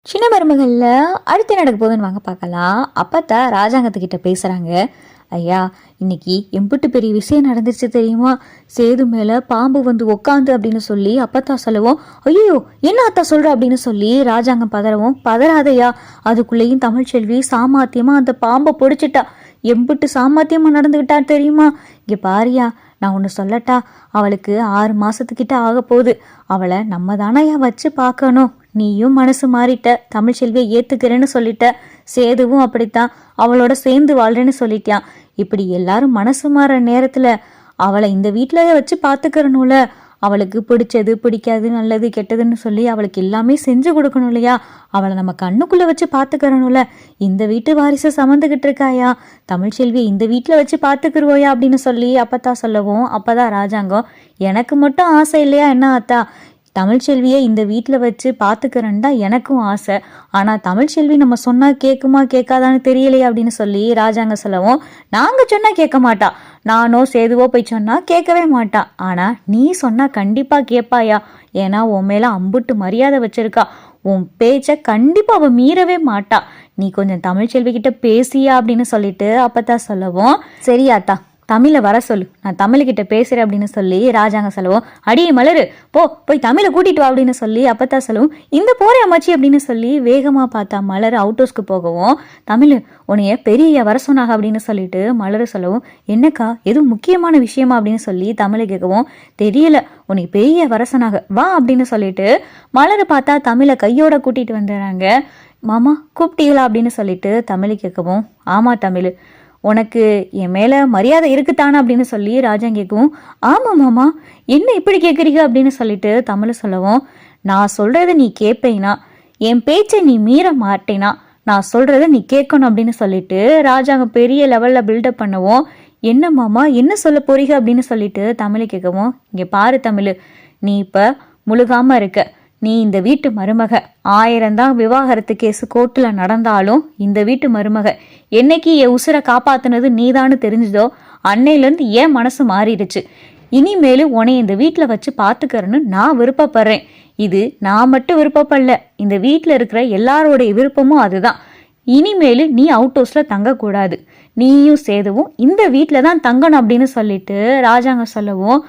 சின்ன மருமகள்ல அடுத்து நடக்க போகுதுன்னு வாங்க பார்க்கலாம். அப்பத்தா ராஜாங்கத்துக்கிட்ட பேசுறாங்க. ஐயா, இன்னைக்கு எம்பிட்டு பெரிய விஷயம் நடந்துருச்சு தெரியுமா? சேது மேல பாம்பு வந்து உக்காந்து அப்படின்னு சொல்லி அப்பத்தா சொல்லவும், ஐயோ என்ன அத்தா சொல்ற அப்படின்னு சொல்லி ராஜாங்கம் பதறவும், பதறாதையா, அதுக்குள்ளேயும் தமிழ்ச்செல்வி சாமர்த்தியமா அந்த பாம்பை பொடிச்சிட்டா. எம்பிட்டு சாமர்த்தியமா நடந்துகிட்டா தெரியுமா? இங்க பாரியா, நான் ஒன்று சொல்லட்டா, அவளுக்கு 6 மாசத்துக்கிட்ட ஆக போகுது. அவளை நம்ம தானையா வச்சு பார்க்கணும். நீயும் மனசு மாறிட்ட, தமிழ்ச்செல்வியை ஏத்துக்கிறேன்னு சொல்லிட்ட, சேதுவும் அப்படித்தான் அவளோட சேர்ந்து வாழ்றேன்னு சொல்லிட்டான். இப்படி எல்லாரும் மனசு மாற நேரத்துல அவளை இந்த வீட்டுல வச்சு பாத்துக்கிறனும்ல. அவளுக்கு பிடிச்சது பிடிக்காது நல்லது கெட்டதுன்னு சொல்லி அவளுக்கு எல்லாமே செஞ்சு கொடுக்கணும் இல்லையா? அவளை நம்ம கண்ணுக்குள்ள வச்சு பாத்துக்கிறனும்ல. இந்த வீட்டு வாரிசை சமந்துகிட்டு இருக்காயா, தமிழ்ச்செல்வி இந்த வீட்டுல வச்சு பாத்துக்கிருவோயா அப்படின்னு சொல்லி அப்பத்தான் சொல்லவும், அப்பதான் ராஜாங்கம், எனக்கு மட்டும் ஆசை இல்லையா என்ன அத்தா? தமிழ்ச்செல்வியை இந்த வீட்டில் வச்சு பார்த்துக்கிறேன்னு தான் எனக்கும் ஆசை. ஆனால் தமிழ்ச்செல்வி நம்ம சொன்னால் கேட்குமா கேட்காதான்னு தெரியலையே அப்படின்னு சொல்லி ராஜாங்க சொல்லவும், நாங்கள் சொன்னால் கேட்க மாட்டா, நானோ சேதுவோ போய் சொன்னால் கேட்கவே மாட்டா. ஆனால் நீ சொன்னால் கண்டிப்பாக கேட்பாயா? ஏன்னா உன் மேலே அம்புட்டு மரியாதை வச்சிருக்கா. உன் பேச்சை கண்டிப்பாக அவள் மீறவே மாட்டா. நீ கொஞ்சம் தமிழ்ச்செல்வி கிட்ட பேசியா அப்படின்னு சொல்லிட்டு அப்பத்தான் சொல்லவும், சரியாத்தா தமிழை வர சொல்லு, நான் தமிழ்கிட்ட பேசுறேன் அப்படின்னு சொல்லி ராஜாங்க சொல்லவும், அடியே மலரு போய் தமிழை கூட்டிட்டு வா அப்படின்னு சொல்லி அப்பத்தான் சொல்லவும், இந்த போறே அம்மாச்சி அப்படின்னு சொல்லி வேகமா பார்த்தா மலர் அவுட் ஹவுஸ்க்கு போகவும், தமிழ் உன்னைய பெரிய வர சொன்னாங்க அப்படின்னு சொல்லிட்டு மலரு சொல்லவும், என்னக்கா எதுவும் முக்கியமான விஷயமா அப்படின்னு சொல்லி தமிழை கேட்கவும், தெரியல உனக்கு பெரிய வர சொன்னாங்க வா அப்படின்னு சொல்லிட்டு மலரை பார்த்தா தமிழை கையோட கூட்டிட்டு வந்துடுறாங்க. மாமா கூப்பிட்டீங்களா அப்படின்னு சொல்லிட்டு தமிழை கேட்கவும், ஆமா தமிழ், உனக்கு என் மேலே மரியாதை இருக்குத்தானே அப்படின்னு சொல்லி ராஜா கேட்கவும், ஆமாம் மாமா என்ன இப்படி கேட்குறீங்க அப்படின்னு சொல்லிட்டு தமிழ் சொல்லவும், நான் சொல்கிறத நீ கேட்பேனா, என் பேச்சை நீ மீற மாட்டேனா, நான் சொல்கிறத நீ கேட்கணும் அப்படின்னு சொல்லிட்டு ராஜாங்க பெரிய லெவலில் பில்டப் பண்ணவும், என்ன மாமா என்ன சொல்ல போறீங்க அப்படின்னு சொல்லிட்டு தமிழை கேட்கவும், இங்கே பாரு தமிழ், நீ இப்போ முழுகாமல் இருக்க, நீ இந்த வீட்டு மருமக. 1000 தான் விவாகரத்து கேஸ் கோர்ட்டில் நடந்தாலும் இந்த வீட்டு மருமக. என்னைக்கு என் உசுரை காப்பாத்துனது நீதான்னு தெரிஞ்சதோ அன்னையிலேருந்து ஏன் மனசு மாறிடுச்சு. இனிமேலும் உன்னை இந்த வீட்டில் வச்சு பார்த்துக்கிறேன்னு நான் விருப்பப்படுறேன். இது நான் மட்டும் விருப்பப்படல, இந்த வீட்டில் இருக்கிற எல்லாரோடைய விருப்பமும் அதுதான். இனிமேலு நீ அவுட் ஹவுஸில் தங்கக்கூடாது, நீயும் சேதுவும் இந்த வீட்டில் தான் தங்கணும் அப்படின்னு சொல்லிட்டு ராஜாங்க சொல்லவும்,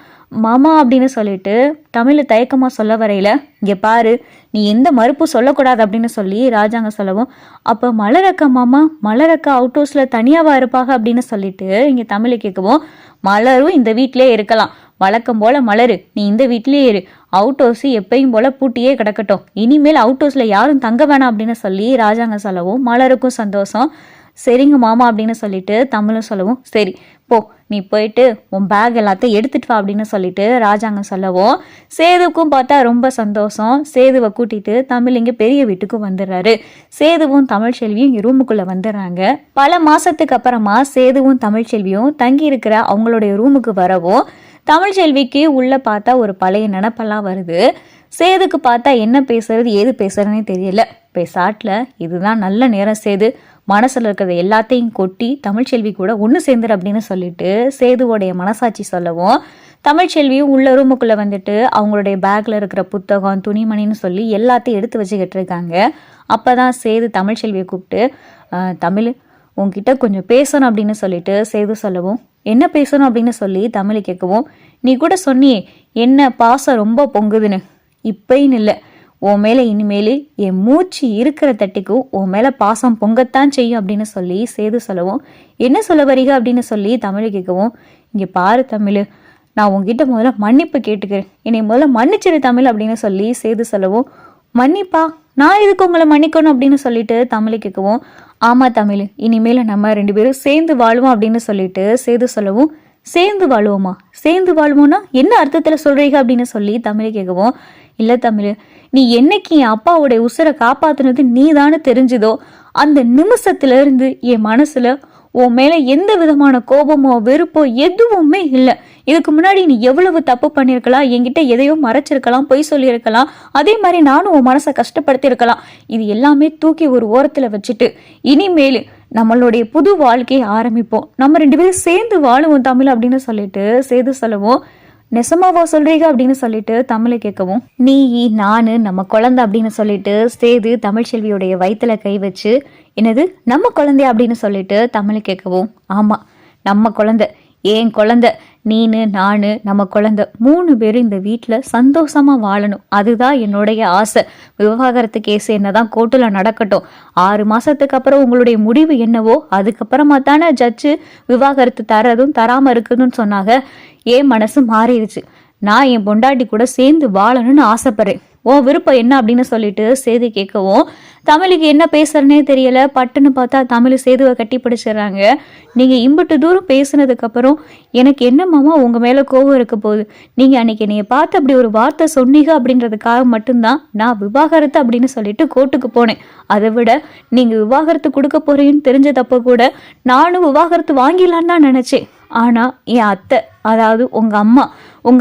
மாமா அப்படின்னு சொல்லிட்டு தமிழ் தயக்கமா சொல்ல வரையில, இங்க பாரு நீ எந்த மறுப்பு சொல்லக்கூடாது அப்படின்னு சொல்லி ராஜாங்க சொல்லவும், அப்ப மலரக்கா மாமா, மலரக்கா அவுட் ஹவுஸ்ல தனியாவா இருப்பாங்க அப்படின்னு சொல்லிட்டு இங்க தமிழை கேட்கவும், மலரும் இந்த வீட்டிலே இருக்கலாம், வழக்கம் போல மலரு நீ இந்த வீட்லயே இரு, அவுட் ஹவுஸ் எப்பயும் போல பூட்டியே கிடக்கட்டும், இனிமேல் அவுட் ஹவுஸ்ல யாரும் தங்க வேணாம் அப்படின்னு சொல்லி ராஜாங்க சொல்லவும், மலருக்கும் சந்தோஷம். சரிங்க மாமா அப்படின்னு சொல்லிட்டு தமிழும் சொல்லவும், சரி போ நீ போயிட்டு உன் பேக் எல்லாத்தையும் எடுத்துட்டு வா அப்படின்னு சொல்லிட்டு ராஜாங்க சொல்லவும், சேதுவுக்கும் பார்த்தா ரொம்ப சந்தோஷம். சேதுவை கூட்டிட்டு தமிழ் இங்கே பெரிய வீட்டுக்கும் வந்துடுறாரு. சேதுவும் தமிழ்ச்செல்வியும் ரூமுக்குள்ள வந்துடுறாங்க. பல மாசத்துக்கு அப்புறமா சேதுவும் தமிழ்ச்செல்வியும் தங்கி இருக்கிற அவங்களுடைய ரூமுக்கு வரவும், தமிழ்ச்செல்விக்கு உள்ள பார்த்தா ஒரு பழைய நினப்பெல்லாம் வருது. சேதுக்கு பார்த்தா என்ன பேசுறது ஏது பேசுறதுனே தெரியல. பேசாட்டில் இதுதான் நல்ல நேரம் சேது, மனசில் இருக்கிறத எல்லாத்தையும் கொட்டி தமிழ்ச்செல்வி கூட ஒன்று சேர்ந்துரு அப்படின்னு சொல்லிட்டு சேதுவோடைய மனசாட்சி சொல்லவும், தமிழ்ச்செல்வியும் உள்ள ரூமுக்குள்ளே வந்துட்டு அவங்களுடைய பேக்கில் இருக்கிற புத்தகம் துணிமணின்னு சொல்லி எல்லாத்தையும் எடுத்து வச்சுக்கிட்டு இருக்காங்க. அப்போ தான் சேது தமிழ்ச்செல்வியை கூப்பிட்டு, தமிழ் உன்கிட்ட கொஞ்சம் பேசணும் அப்படின்னு சொல்லிட்டு சேது சொல்லவும், என்ன பேசணும் அப்படின்னு சொல்லி தமிழ் கேட்கவும், நீ கூட சொன்னியே என்ன பாசம் ரொம்ப பொங்குதுன்னு, இப்பைன்னு இல்லை, உன் மேலே இனிமேல் என் மூச்சு இருக்கிற தட்டிக்கும் உன் மேலே பாசம் பொங்கத்தான் செய்யும் அப்படின்னு சொல்லி சேது சொல்லவும், என்ன சொல்ல வரீங்க அப்படின்னு சொல்லி தமிழ் கேட்கவும், இங்கே பாரு தமிழ், நான் உங்ககிட்ட முதல்ல மன்னிப்பு கேட்டுக்கிறேன், என்னை முதல்ல மன்னிச்சிரு தமிழ் அப்படின்னு சொல்லி சேது சொல்லவும், மன்னிப்பா நான் எதுக்கு உங்களை மன்னிக்கணும் அப்படின்னு சொல்லிட்டு தமிழ் கேட்கவும், ஆமாம் தமிழ் இனிமேல் நம்ம 2 பேரும் சேர்ந்து வாழுவோம் அப்படின்னு சொல்லிட்டு சேது சொல்லவும், சேர்ந்து வாழுவோமா, சேர்ந்து வாழ்வோம்னா என்ன அர்த்தத்தில் சொல்றீங்க அப்படின்னு சொல்லி தமிழ் கேட்கவும், இல்லை தமிழ், நீ என்னைக்கு என் அப்பாவுடைய உசுரை காப்பாத்துனது நீதான்னு தெரிஞ்சுதோ அந்த நிமிஷத்துல இருந்து என் மனசுல உன் மேல எந்த விதமான கோபமோ வெறுப்போ எதுவுமே இல்லை. இதுக்கு முன்னாடி நீ எவ்வளவு தப்பு பண்ணியிருக்கலாம், என்கிட்ட எதையோ மறைச்சிருக்கலாம், பொய் சொல்லியிருக்கலாம், அதே மாதிரி நானும் உன் மனசை கஷ்டப்படுத்தியிருக்கலாம். இது எல்லாமே தூக்கி ஒரு ஓரத்துல வச்சுட்டு இனிமேல் நம்மளுடைய புது வாழ்க்கையை ஆரம்பிப்போம், நம்ம 2 பேரும் சேர்ந்து வாழுவோம் தமிழ் அப்படின்னு சொல்லிட்டு சேது சொல்லவும், நெசமாவா சொல்றீங்க அப்படின்னு சொல்லிட்டு தமிழை கேட்கவும், நீ நானு நம்ம குழந்தை அப்படின்னு சொல்லிட்டு சேது தமிழ்ச்செல்வியுடைய வயித்துல கை வச்சு, என்னது நம்ம குழந்தையா அப்படின்னு சொல்லிட்டு தமிழை கேட்கவும், ஆமா நம்ம குழந்தை, ஏன் குழந்தை, நீனு நானு நம்ம குழந்தை 3 பேரும் இந்த வீட்டில் சந்தோஷமா வாழணும், அதுதான் என்னுடைய ஆசை. விவாகரத்து கேஸ் என்னதான் கோர்ட்டில் நடக்கட்டும், 6 மாசத்துக்கு அப்புறம் உங்களுடைய முடிவு என்னவோ அதுக்கப்புறமா தானே ஜட்ஜு விவாகரத்து தரதும் தராம இருக்குதுன்னு சொன்னாங்க. என் மனசு மாறிடுச்சு, நான் என் பொண்டாட்டி கூட சேர்ந்து வாழணும்னு ஆசைப்படுறேன், உன் விருப்பம் என்ன அப்படின்னு சொல்லிட்டு சேது கேட்கவும், தமிழுக்கு என்ன பேசுறனே தெரியல. பட்டுன்னு பார்த்தா தமிழ் சேதுவை கட்டி பிடிச்சிடுறாங்க. நீங்க இம்புட்டு தூரம் பேசுனதுக்கு அப்புறம் எனக்கு என்னமாமா உங்க மேல கோவம் இருக்க போகுது, நீங்க அன்னைக்கு என்னைய பார்த்து அப்படி ஒரு வார்த்தை சொன்னீங்க அப்படின்றதுக்காக மட்டும்தான் நான் விவாகரத்து அப்படின்னு சொல்லிட்டு கோர்ட்டுக்கு போனேன். அதை விட நீங்க விவாகரத்து கொடுக்க போறீங்கன்னு தெரிஞ்சதப்ப கூட நானும் விவாகரத்து வாங்கிடலான்னு தான் நினைச்சேன். ஆனா என் அத்தை, அதாவது உங்க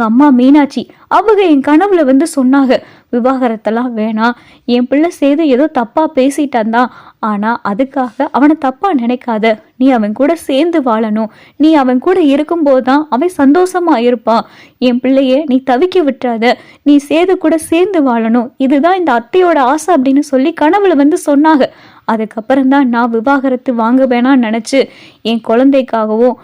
அம்மா மீனாட்சி, அவங்க என் கனவுல வந்து சொன்னாங்க, விவாகரத்தெல்லாம் வேணாம், என் பிள்ளை சேது ஏதோ தப்பா பேசிட்டான் தான், ஆனா அதுக்காக அவனை தப்பா நினைக்காத, நீ அவன் கூட சேர்ந்து வாழணும், நீ அவன் கூட இருக்கும்போது தான் அவன் சந்தோஷமா இருப்பான், என் பிள்ளைய நீ தவிக்க விட்டுறாத, நீ சேது கூட சேர்ந்து வாழணும், இதுதான் இந்த அத்தையோட ஆசை அப்படின்னு சொல்லி கனவுல வந்து சொன்னாங்க. அதுக்கப்புறம் தான் நான் விவாகரத்து வாங்க வேணாம்னு நினைச்சு என் குழந்தைக்காகவும்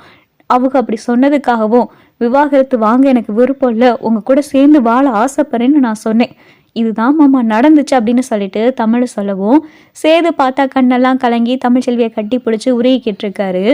அவங்க அப்படி சொன்னதுக்காகவும் விவாகரத்து வாங்க எனக்கு விருப்பம் இல்லை, உங்க கூட சேர்ந்து வாழ ஆசைப்படுறேன்னு நான் சொன்னேன். இதுதான் மாமா நடந்துச்சு அப்படின்னு சொல்லிட்டு தமிழ் சொல்லவும், சேது பார்த்தா கண்ணெல்லாம் கலங்கி தமிழ்ச்செல்வியை கட்டி பிடிச்சி உருகிக்கிட்டு இருக்காரு.